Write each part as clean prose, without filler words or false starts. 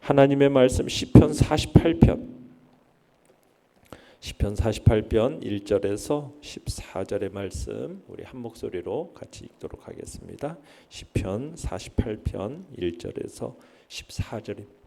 하나님의 말씀 시편 48편 1절에서 14절의 말씀 우리 한 목소리로 같이 읽도록 하겠습니다. 시편 48편 1절에서 14절입니다.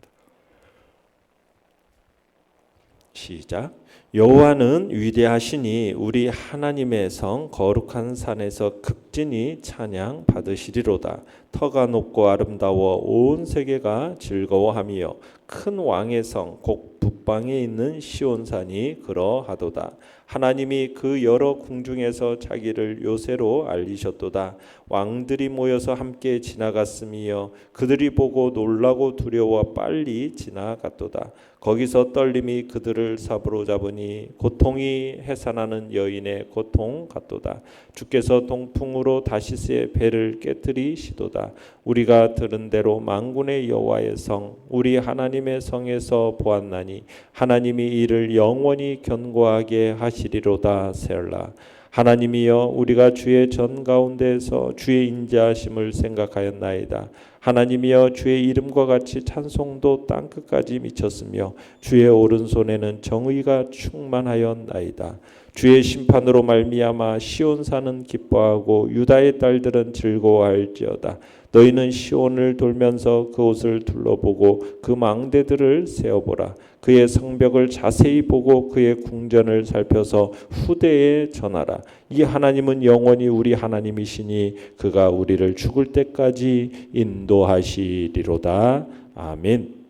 시작. 여호와는 위대하시니 우리 하나님의 성 거룩한 산에서 극진히 찬양 받으시리로다. 터가 높고 아름다워 온 세계가 즐거워하며 큰 왕의 성 곧 북방에 있는 시온산이 그러하도다. 하나님이 그 여러 궁중에서 자기를 요새로 알리셨도다. 왕들이 모여서 함께 지나갔으며 그들이 보고 놀라고 두려워 빨리 지나갔도다. 거기서 떨림이 그들을 사부로잡으니 고통이 해산하는 여인의 고통 같도다. 주께서 동풍으로 다시스의 배를 깨뜨리시도다. 우리가 들은 대로 만군의 여호와의 성 우리 하나님의 성에서 보았나니 하나님이 이를 영원히 견고하게 하시리로다. 셀라. 하나님이여 우리가 주의 전 가운데에서 주의 인자하심을 생각하였나이다. 하나님이여 주의 이름과 같이 찬송도 땅끝까지 미쳤으며 주의 오른손에는 정의가 충만하였나이다. 주의 심판으로 말미암아 시온산은 기뻐하고 유다의 딸들은 즐거워할지어다. 너희는 시온을 돌면서 그곳을 둘러보고 그 망대들을 세어보라. 그의 성벽을 자세히 보고 그의 궁전을 살펴서 후대에 전하라. 이 하나님은 영원히 우리 하나님이시니 그가 우리를 죽을 때까지 인도하시리로다. 아멘.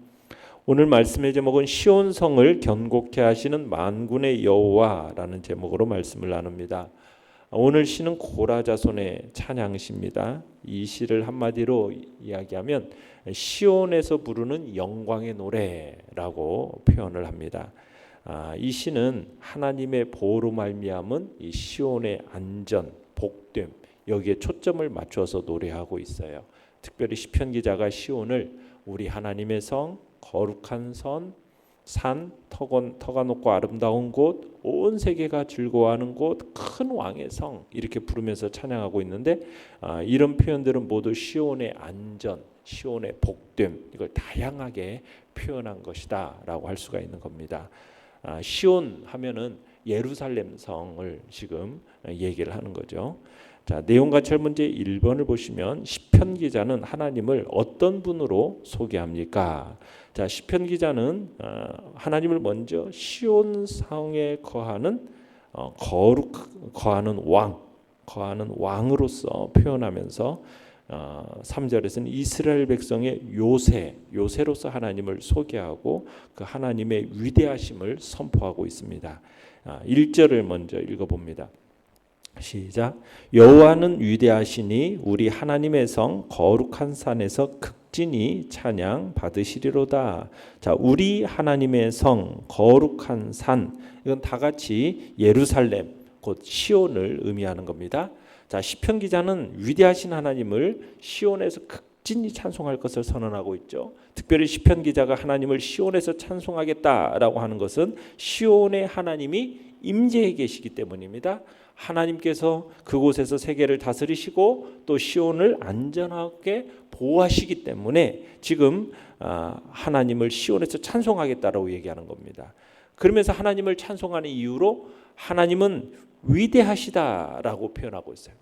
오늘 말씀의 제목은 시온성을 견고케 하시는 만군의 여호와라는 제목으로 말씀을 나눕니다. 오늘 시는 고라 자손의 찬양시입니다. 이 시를 한마디로 이야기하면 시온에서 부르는 영광의 노래라고 표현을 합니다. 이 시는 하나님의 보호로 말미암은 이 시온의 안전, 복됨 여기에 초점을 맞춰서 노래하고 있어요. 특별히 시편 기자가 시온을 우리 하나님의 성, 거룩한 산, 터가 높고 아름다운 곳, 온 세계가 즐거워하는 곳, 큰 왕의 성 이렇게 부르면서 찬양하고 있는데 이런 표현들은 모두 시온의 안전, 시온의 복됨 이걸 다양하게 표현한 것이다 라고 할 수가 있는 겁니다. 시온 하면은 예루살렘 성을 지금 얘기를 하는 거죠. 자, 내용과 철문제 1번을 보시면 시편 기자는 하나님을 어떤 분으로 소개합니까? 자, 시편 기자는 하나님을 먼저 시온 성에 거하는 거하는 왕으로서 표현하면서 3절에서는 이스라엘 백성의 요새로서 하나님을 소개하고 그 하나님의 위대하심을 선포하고 있습니다. 1절을 먼저 읽어봅니다. 시작. 여호와는 위대하시니 우리 하나님의 성 거룩한 산에서 극진히 찬양 받으시리로다. 자, 우리 하나님의 성 거룩한 산 이건 다 같이 예루살렘 곧 시온을 의미하는 겁니다. 자, 시편 기자는 위대하신 하나님을 시온에서 극진히 찬송할 것을 선언하고 있죠. 특별히 시편 기자가 하나님을 시온에서 찬송하겠다라고 하는 것은 시온의 하나님이 임재해 계시기 때문입니다. 하나님께서 그곳에서 세계를 다스리시고 또 시온을 안전하게 보호하시기 때문에 지금 하나님을 시온에서 찬송하겠다라고 얘기하는 겁니다. 그러면서 하나님을 찬송하는 이유로 하나님은 위대하시다라고 표현하고 있어요.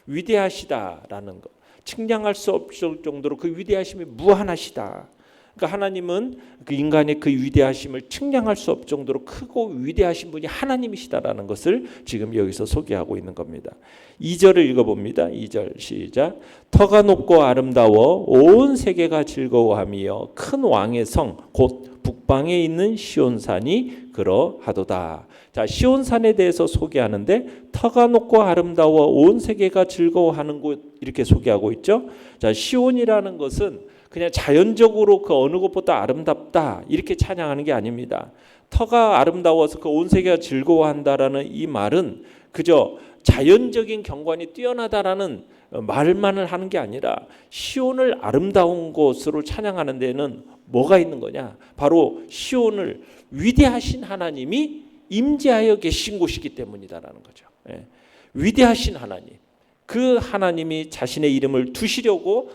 위대하시다라는 것. 측량할 수 없을 정도로 그 위대하심이 무한하시다. 그러니까 하나님은 그 인간의 그 위대하심을 측량할 수 없을 정도로 크고 위대하신 분이 하나님이시다라는 것을 지금 여기서 소개하고 있는 겁니다. 2절을 읽어봅니다. 2절 시작. 터가 높고 아름다워 온 세계가 즐거워하며 큰 왕의 성 곧 북방에 있는 시온산이 그러하도다. 자, 시온산에 대해서 소개하는데 터가 높고 아름다워 온 세계가 즐거워하는 곳 이렇게 소개하고 있죠. 자, 시온이라는 것은 그냥 자연적으로 그 어느 곳보다 아름답다 이렇게 찬양하는 게 아닙니다. 터가 아름다워서 그 온 세계가 즐거워한다라는 이 말은 그저 자연적인 경관이 뛰어나다라는 말만을 하는 게 아니라 시온을 아름다운 곳으로 찬양하는 데는 뭐가 있는 거냐? 바로 시온을 위대하신 하나님이 임재하여 계신 곳이기 때문이다라는 거죠. 위대하신 하나님, 그 하나님이 자신의 이름을 두시려고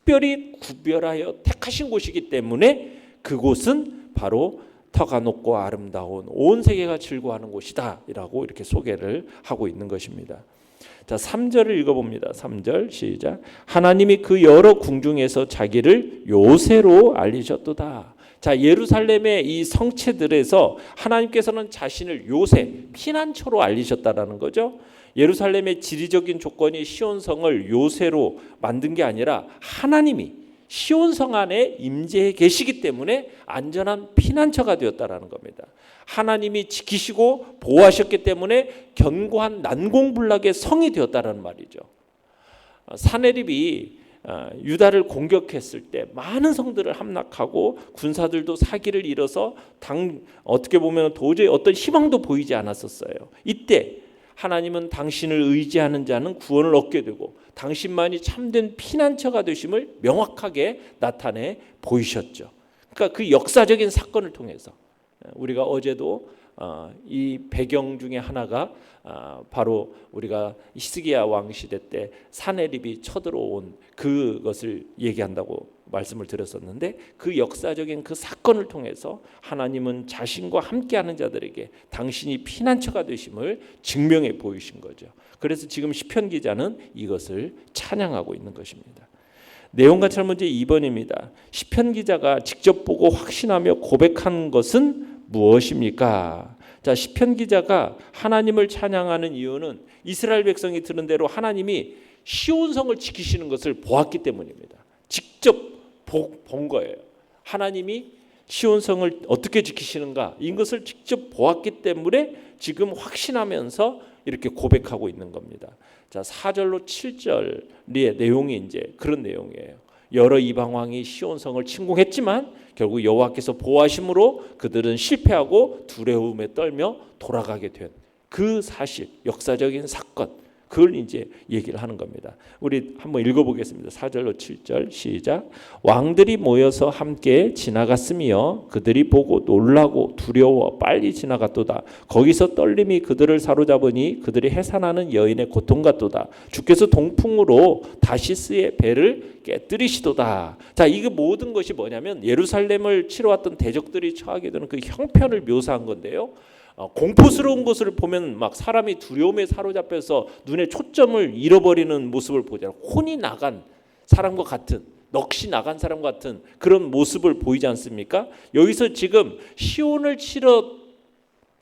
특별히 구별하여 택하신 곳이기 때문에 그곳은 바로 터가 높고 아름다운 온 세계가 즐거워하는 곳이다 라고 이렇게 소개를 하고 있는 것입니다. 자, 3절을 읽어봅니다. 3절 시작. 하나님이 그 여러 궁중에서 자기를 요새로 알리셨도다. 자, 예루살렘의 이 성체들에서 하나님께서는 자신을 요새, 피난처로 알리셨다라는 거죠. 예루살렘의 지리적인 조건이 시온성을 요새로 만든 게 아니라 하나님이 시온성 안에 임재해 계시기 때문에 안전한 피난처가 되었다라는 겁니다. 하나님이 지키시고 보호하셨기 때문에 견고한 난공불락의 성이 되었다라는 말이죠. 사내립이 유다를 공격했을 때 많은 성들을 함락하고 군사들도 사기를 잃어서 어떻게 보면 도저히 어떤 희망도 보이지 않았었어요. 이때 하나님은 당신을 의지하는 자는 구원을 얻게 되고 당신만이 참된 피난처가 되심을 명확하게 나타내 보이셨죠. 그러니까 그 역사적인 사건을 통해서 우리가 어제도 이 배경 중에 하나가 바로 우리가 히스기야 왕 시대 때 사내립이 쳐들어온 그것을 얘기한다고 말씀을 드렸었는데, 그 역사적인 그 사건을 통해서 하나님은 자신과 함께하는 자들에게 당신이 피난처가 되심을 증명해 보이신 거죠. 그래서 지금 시편 기자는 이것을 찬양하고 있는 것입니다. 내용 같이 문제 2번입니다. 시편 기자가 직접 보고 확신하며 고백한 것은 무엇입니까? 자, 시편 기자가 하나님을 찬양하는 이유는 이스라엘 백성이 들은 대로 하나님이 시온성을 지키시는 것을 보았기 때문입니다. 직접 본 거예요. 하나님이 시온성을 어떻게 지키시는가 이것을 직접 보았기 때문에 지금 확신하면서 이렇게 고백하고 있는 겁니다. 자, 4절로 7절의 내용이 이제 그런 내용이에요. 여러 이방 왕이 시온성을 침공했지만 결국 여호와께서 보호하심으로 그들은 실패하고 두려움에 떨며 돌아가게 된 그 사실, 역사적인 사건, 그걸 이제 얘기를 하는 겁니다. 우리 한번 읽어보겠습니다. 4절로 7절 시작. 왕들이 모여서 함께 지나갔으며 그들이 보고 놀라고 두려워 빨리 지나갔도다. 거기서 떨림이 그들을 사로잡으니 그들이 해산하는 여인의 고통 같도다. 주께서 동풍으로 다시스의 배를 깨뜨리시도다. 자, 이게 모든 것이 뭐냐면 예루살렘을 치러 왔던 대적들이 처하게 되는 그 형편을 묘사한 건데요. 공포스러운 것을 보면 막 사람이 두려움에 사로잡혀서 눈에 초점을 잃어버리는 모습을 보잖아요. 혼이 나간 사람과 같은, 넋이 나간 사람 같은 그런 모습을 보이지 않습니까? 여기서 지금 시온을 치러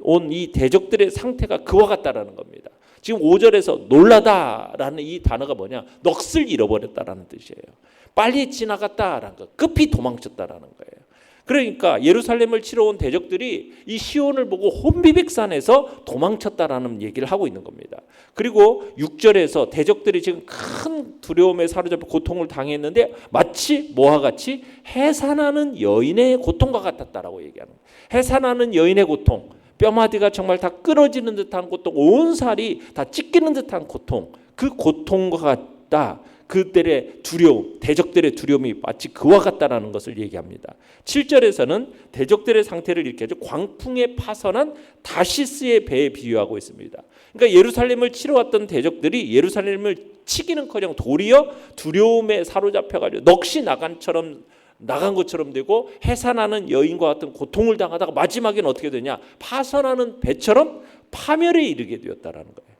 온 이 대적들의 상태가 그와 같다라는 겁니다. 지금 5절에서 놀라다라는 이 단어가 뭐냐? 넋을 잃어버렸다라는 뜻이에요. 빨리 지나갔다라는 거, 급히 도망쳤다라는 거예요. 그러니까 예루살렘을 치러 온 대적들이 이 시온을 보고 혼비백산에서 도망쳤다라는 얘기를 하고 있는 겁니다. 그리고 6절에서 대적들이 지금 큰 두려움에 사로잡혀 고통을 당했는데 마치 뭐와 같이 해산하는 여인의 고통과 같았다라고 얘기하는 거예요. 해산하는 여인의 고통, 뼈마디가 정말 다 끊어지는 듯한 고통, 온 살이 다 찢기는 듯한 고통, 그 고통과 같다. 그들의 두려움, 대적들의 두려움이 마치 그와 같다라는 것을 얘기합니다. 7절에서는 대적들의 상태를 이렇게 하죠. 광풍에 파선한 다시스의 배에 비유하고 있습니다. 그러니까 예루살렘을 치러 왔던 대적들이 예루살렘을 치기는커녕 도리어 두려움에 사로잡혀가지고 넋이 나간 것처럼 되고 해산하는 여인과 같은 고통을 당하다가 마지막에는 어떻게 되냐? 파선하는 배처럼 파멸에 이르게 되었다라는 거예요.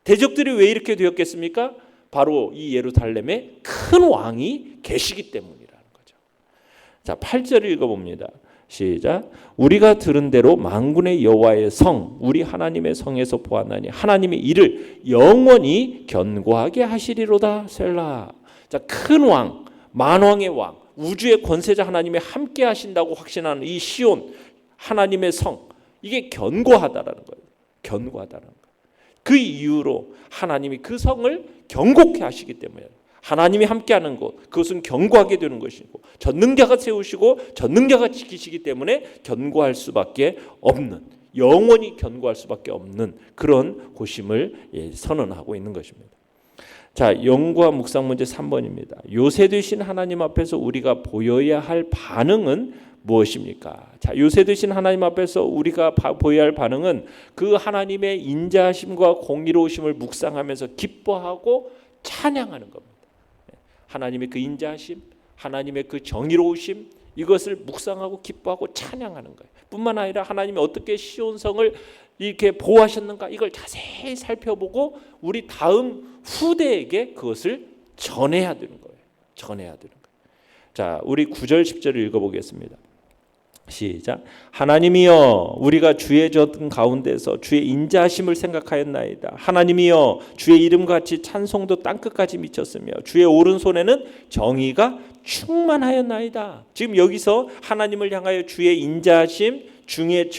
대적들이 왜 이렇게 되었겠습니까? 바로 이 예루살렘에 큰 왕이 계시기 때문이라는 거죠. 자, 8절을 읽어봅니다. 시작. 우리가 들은 대로 만군의 여호와의 성, 우리 하나님의 성에서 보았나니 하나님이 이를 영원히 견고하게 하시리로다. 셀라. 자, 큰 왕, 만왕의 왕, 우주의 권세자 하나님이 함께 하신다고 확신하는 이 시온 하나님의 성, 이게 견고하다라는 거예요. 견고하다라는 거예요. 그 이유로 하나님이 그 성을 견고케 하시기 때문에 하나님이 함께하는 것, 그것은 견고하게 되는 것이고 전능자가 세우시고 전능자가 지키시기 때문에 견고할 수밖에 없는, 영원히 견고할 수밖에 없는 그런 곳임을 선언하고 있는 것입니다. 자, 연구와 묵상 문제 3번입니다. 요새 되신 하나님 앞에서 우리가 보여야 할 반응은 무엇입니까? 자, 요새 되신 하나님 앞에서 우리가 보여야 할 반응은 그 하나님의 인자하심과 공의로우심을 묵상하면서 기뻐하고 찬양하는 겁니다. 하나님의 그 인자하심, 하나님의 그 정의로우심, 이것을 묵상하고 기뻐하고 찬양하는 거예요. 뿐만 아니라 하나님이 어떻게 시온성을 이렇게 보호하셨는가, 이걸 자세히 살펴보고 우리 다음 후대에게 그것을 전해야 되는 거예요. 전해야 되는 거예요. 자, 우리 9절 10절을 읽어보겠습니다. 시작. 하나님이여, 우리가 주의 전 가운데서 주의 인자하심을 생각하였나이다. 하나님이여, 주의 이름같이 찬송도 땅끝까지 미쳤으며 주의 오른손에는 정의가 충만하였나이다. 지금 여기서 하나님을 향하여 주의 인자하심, 주의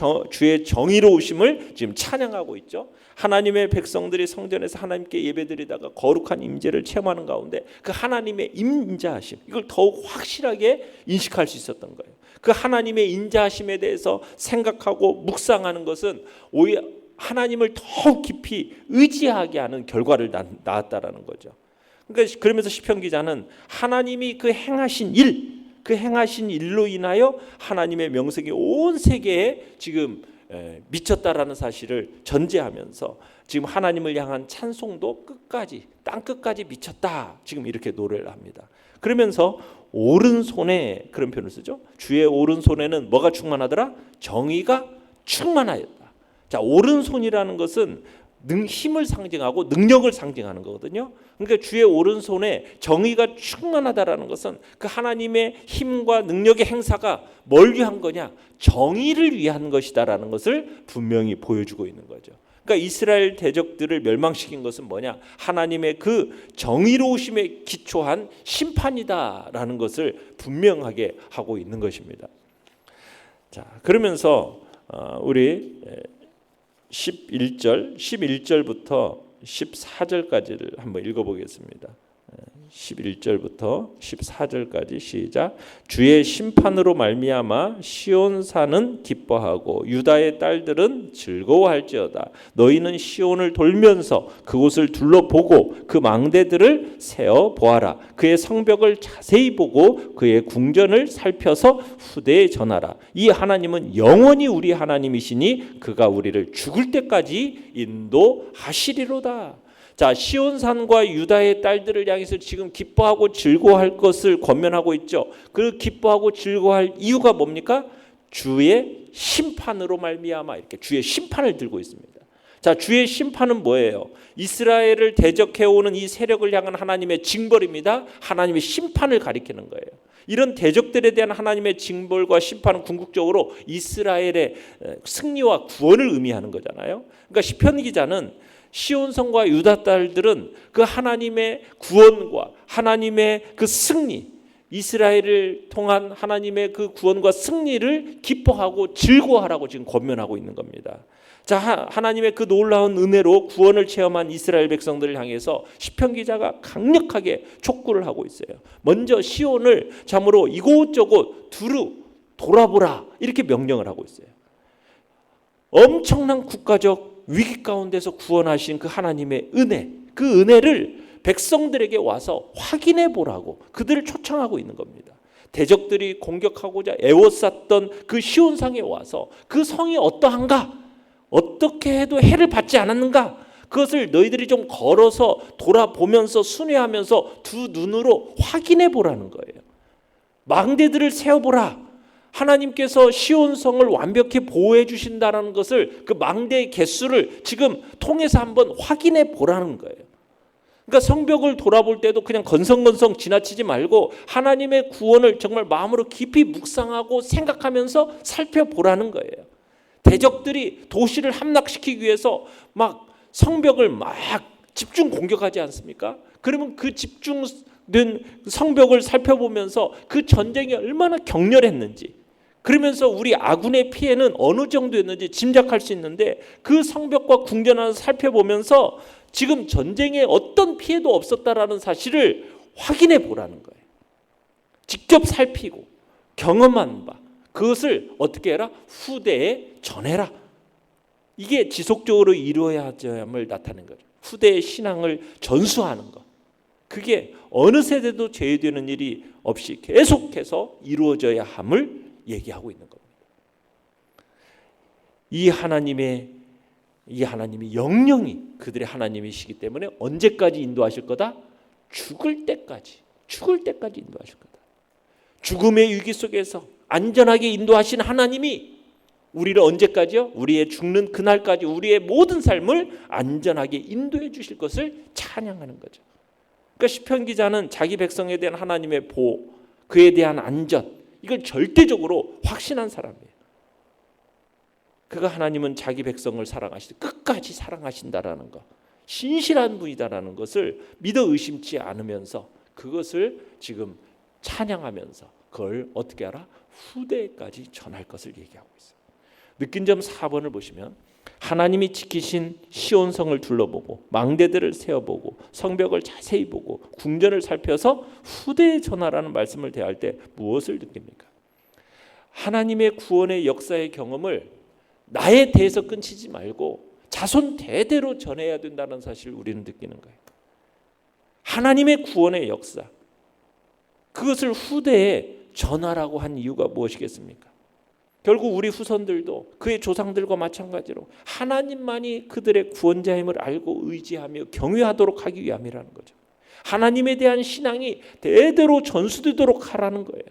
정의로우심을 지금 찬양하고 있죠. 하나님의 백성들이 성전에서 하나님께 예배드리다가 거룩한 임재를 체험하는 가운데 그 하나님의 인자하심, 이걸 더욱 확실하게 인식할 수 있었던 거예요. 그 하나님의 인자하심에 대해서 생각하고 묵상하는 것은 오히려 하나님을 더욱 깊이 의지하게 하는 결과를 낳았다라는 거죠. 그러니까 그러면서 시편 기자는 하나님이 그 행하신 일로 인하여 하나님의 명성이 온 세계에 지금 미쳤다라는 사실을 전제하면서 지금 하나님을 향한 찬송도 끝까지, 땅 끝까지 미쳤다, 지금 이렇게 노래를 합니다. 그러면서 오른손에, 그런 표현을 쓰죠. 주의 오른손에는 뭐가 충만하더라? 정의가 충만하였다. 자, 오른손이라는 것은 힘을 상징하고 능력을 상징하는 거거든요. 그러니까 주의 오른손에 정의가 충만하다라는 것은 그 하나님의 힘과 능력의 행사가 뭘 위한 거냐? 정의를 위한 것이다라는 것을 분명히 보여주고 있는 거죠. 그러니까 이스라엘 대적들을 멸망시킨 것은 뭐냐? 하나님의 그 정의로우심에 기초한 심판이다라는 것을 분명하게 하고 있는 것입니다. 자, 그러면서 우리 11절부터 14절까지를 한번 읽어보겠습니다. 11절부터 14절까지 시작. 주의 심판으로 말미암아 시온산은 기뻐하고 유다의 딸들은 즐거워할지어다. 너희는 시온을 돌면서 그곳을 둘러보고 그 망대들을 세어 보아라. 그의 성벽을 자세히 보고 그의 궁전을 살펴서 후대에 전하라. 이 하나님은 영원히 우리 하나님이시니 그가 우리를 죽을 때까지 인도하시리로다. 자, 시온산과 유다의 딸들을 향해서 지금 기뻐하고 즐거워할 것을 권면하고 있죠. 그 기뻐하고 즐거워할 이유가 뭡니까? 주의 심판으로 말미암아, 이렇게 주의 심판을 들고 있습니다. 자, 주의 심판은 뭐예요? 이스라엘을 대적해오는 이 세력을 향한 하나님의 징벌입니다. 하나님의 심판을 가리키는 거예요. 이런 대적들에 대한 하나님의 징벌과 심판은 궁극적으로 이스라엘의 승리와 구원을 의미하는 거잖아요. 그러니까 시편 기자는 시온성과 유다 딸들은 그 하나님의 구원과 하나님의 그 승리, 이스라엘을 통한 하나님의 그 구원과 승리를 기뻐하고 즐거워하라고 지금 권면하고 있는 겁니다. 자, 하나님의 그 놀라운 은혜로 구원을 체험한 이스라엘 백성들을 향해서 시편 기자가 강력하게 촉구를 하고 있어요. 먼저 시온을 참으로 이곳저곳 두루 돌아보라, 이렇게 명령을 하고 있어요. 엄청난 국가적 위기 가운데서 구원하신 그 하나님의 은혜, 그 은혜를 백성들에게 와서 확인해 보라고 그들을 초청하고 있는 겁니다. 대적들이 공격하고자 애워쌌던 그 시온상에 와서 그 성이 어떠한가, 어떻게 해도 해를 받지 않았는가, 그것을 너희들이 좀 걸어서 돌아보면서 순회하면서 두 눈으로 확인해 보라는 거예요. 망대들을 세워보라. 하나님께서 시온성을 완벽히 보호해 주신다는 것을, 그 망대의 개수를 지금 통해서 한번 확인해 보라는 거예요. 그러니까 성벽을 돌아볼 때도 그냥 건성건성 지나치지 말고 하나님의 구원을 정말 마음으로 깊이 묵상하고 생각하면서 살펴보라는 거예요. 대적들이 도시를 함락시키기 위해서 막 성벽을 막 집중 공격하지 않습니까? 그러면 그 집중된 성벽을 살펴보면서 그 전쟁이 얼마나 격렬했는지, 그러면서 우리 아군의 피해는 어느 정도였는지 짐작할 수 있는데, 그 성벽과 궁전을 살펴보면서 지금 전쟁에 어떤 피해도 없었다라는 사실을 확인해 보라는 거예요. 직접 살피고 경험한 바, 그것을 어떻게 해라? 후대에 전해라. 이게 지속적으로 이루어야 함을 나타내는 거죠. 후대의 신앙을 전수하는 것. 그게 어느 세대도 제외되는 일이 없이 계속해서 이루어져야 함을 얘기하고 있는 겁니다. 이 하나님이 영영이 그들의 하나님이시기 때문에 언제까지 인도하실 거다? 죽을 때까지. 죽을 때까지 인도하실 거다. 죽음의 위기 속에서 안전하게 인도하신 하나님이 우리를 언제까지요? 우리의 죽는 그날까지 우리의 모든 삶을 안전하게 인도해 주실 것을 찬양하는 거죠. 그러니까 시편 기자는 자기 백성에 대한 하나님의 보호, 그에 대한 안전, 이걸 절대적으로 확신한 사람이에요. 그가 하나님은 자기 백성을 사랑하시되 끝까지 사랑하신다라는 것, 신실한 분이다라는 것을 믿어 의심치 않으면서 그것을 지금 찬양하면서 그걸 어떻게 하라? 후대까지 전할 것을 얘기하고 있어요. 느낀 점 4번을 보시면 하나님이 지키신 시온성을 둘러보고 망대들을 세어보고 성벽을 자세히 보고 궁전을 살펴서 후대에 전하라는 말씀을 대할 때 무엇을 느낍니까? 하나님의 구원의 역사의 경험을 나에 대해서 끊치지 말고 자손 대대로 전해야 된다는 사실을 우리는 느끼는 거예요. 하나님의 구원의 역사, 그것을 후대에 전하라고 한 이유가 무엇이겠습니까? 결국 우리 후손들도 그의 조상들과 마찬가지로 하나님만이 그들의 구원자임을 알고 의지하며 경외하도록 하기 위함이라는 거죠. 하나님에 대한 신앙이 대대로 전수되도록 하라는 거예요.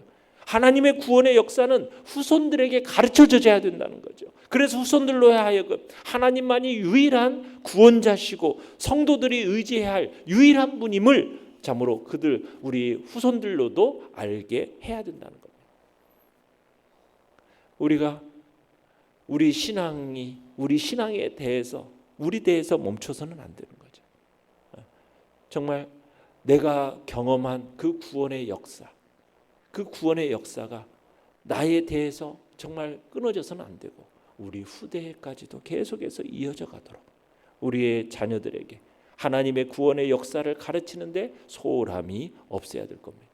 하나님의 구원의 역사는 후손들에게 가르쳐져야 된다는 거죠. 그래서 후손들로 하여금 하나님만이 유일한 구원자시고 성도들이 의지해야 할 유일한 분임을 참으로 그들 우리 후손들로도 알게 해야 된다는 겁니다. 우리가 우리 신앙에 대해서 우리 대해서 멈춰서는 안 되는 거죠. 정말 내가 경험한 그 구원의 역사, 그 구원의 역사가 나에 대해서 정말 끊어져서는 안 되고 우리 후대까지도 계속해서 이어져 가도록 우리의 자녀들에게 하나님의 구원의 역사를 가르치는데 소홀함이 없어야 될 겁니다.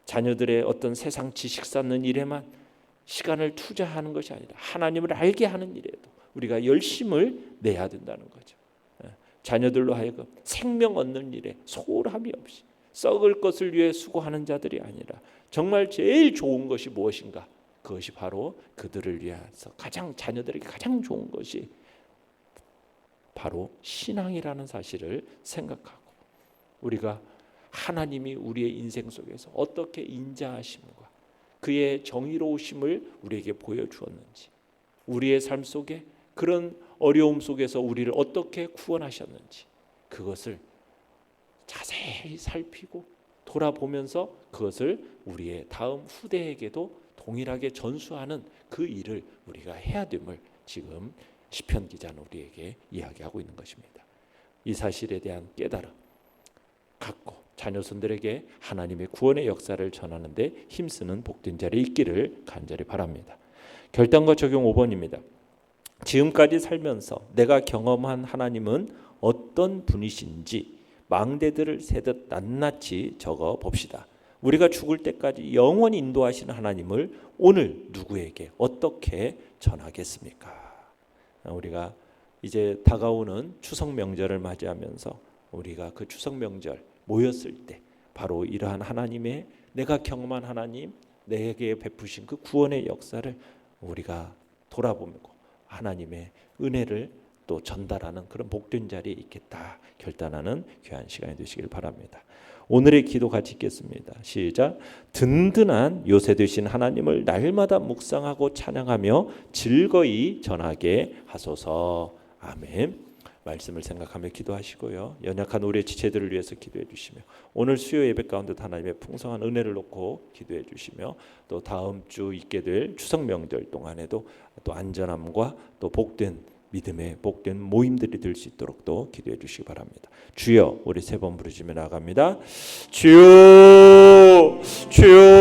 자녀들의 어떤 세상 지식 쌓는 일에만 시간을 투자하는 것이 아니라 하나님을 알게 하는 일에도 우리가 열심을 내야 된다는 거죠. 자녀들로 하여금 생명 얻는 일에 소홀함이 없이 썩을 것을 위해 수고하는 자들이 아니라 정말 제일 좋은 것이 무엇인가? 그것이 바로 그들을 위해서 자녀들에게 가장 좋은 것이 바로 신앙이라는 사실을 생각하고 우리가 하나님이 우리의 인생 속에서 어떻게 인자하심과 그의 정의로우심을 우리에게 보여주었는지, 우리의 삶 속에 그런 어려움 속에서 우리를 어떻게 구원하셨는지 그것을 자세히 살피고 돌아보면서 그것을 우리의 다음 후대에게도 동일하게 전수하는 그 일을 우리가 해야 됨을 지금 시편 기자는 우리에게 이야기하고 있는 것입니다. 이 사실에 대한 깨달음 갖고 자녀손들에게 하나님의 구원의 역사를 전하는데 힘쓰는 복된 자리 있기를 간절히 바랍니다. 결단과 적용 5번입니다. 지금까지 살면서 내가 경험한 하나님은 어떤 분이신지 망대들을 세듯 낱낱이 적어 봅시다. 우리가 죽을 때까지 영원히 인도하시는 하나님을 오늘 누구에게 어떻게 전하겠습니까? 우리가 이제 다가오는 추석 명절을 맞이하면서 우리가 그 추석 명절 모였을 때 바로 이러한 하나님의 내가 경험한 하나님, 내게 베푸신 그 구원의 역사를 우리가 돌아보고 하나님의 은혜를 또 전달하는 그런 복된 자리에 있겠다 결단하는 귀한 시간이 되시길 바랍니다. 오늘의 기도 같이 읽겠습니다. 시작. 든든한 요새 되신 하나님을 날마다 묵상하고 찬양하며 즐거이 전하게 하소서. 아멘. 말씀을 생각하며 기도하시고요. 연약한 우리의 지체들을 위해서 기도해 주시며 오늘 수요 예배 가운데 하나님의 풍성한 은혜를 놓고 기도해 주시며 또 다음 주 있게 될 추석 명절 동안에도 또 안전함과 또 복된 믿음의 복된 모임들이 될 수 있도록 또 기도해 주시기 바랍니다. 주여, 우리 세 번 부르시며 나갑니다. 주여, 주여.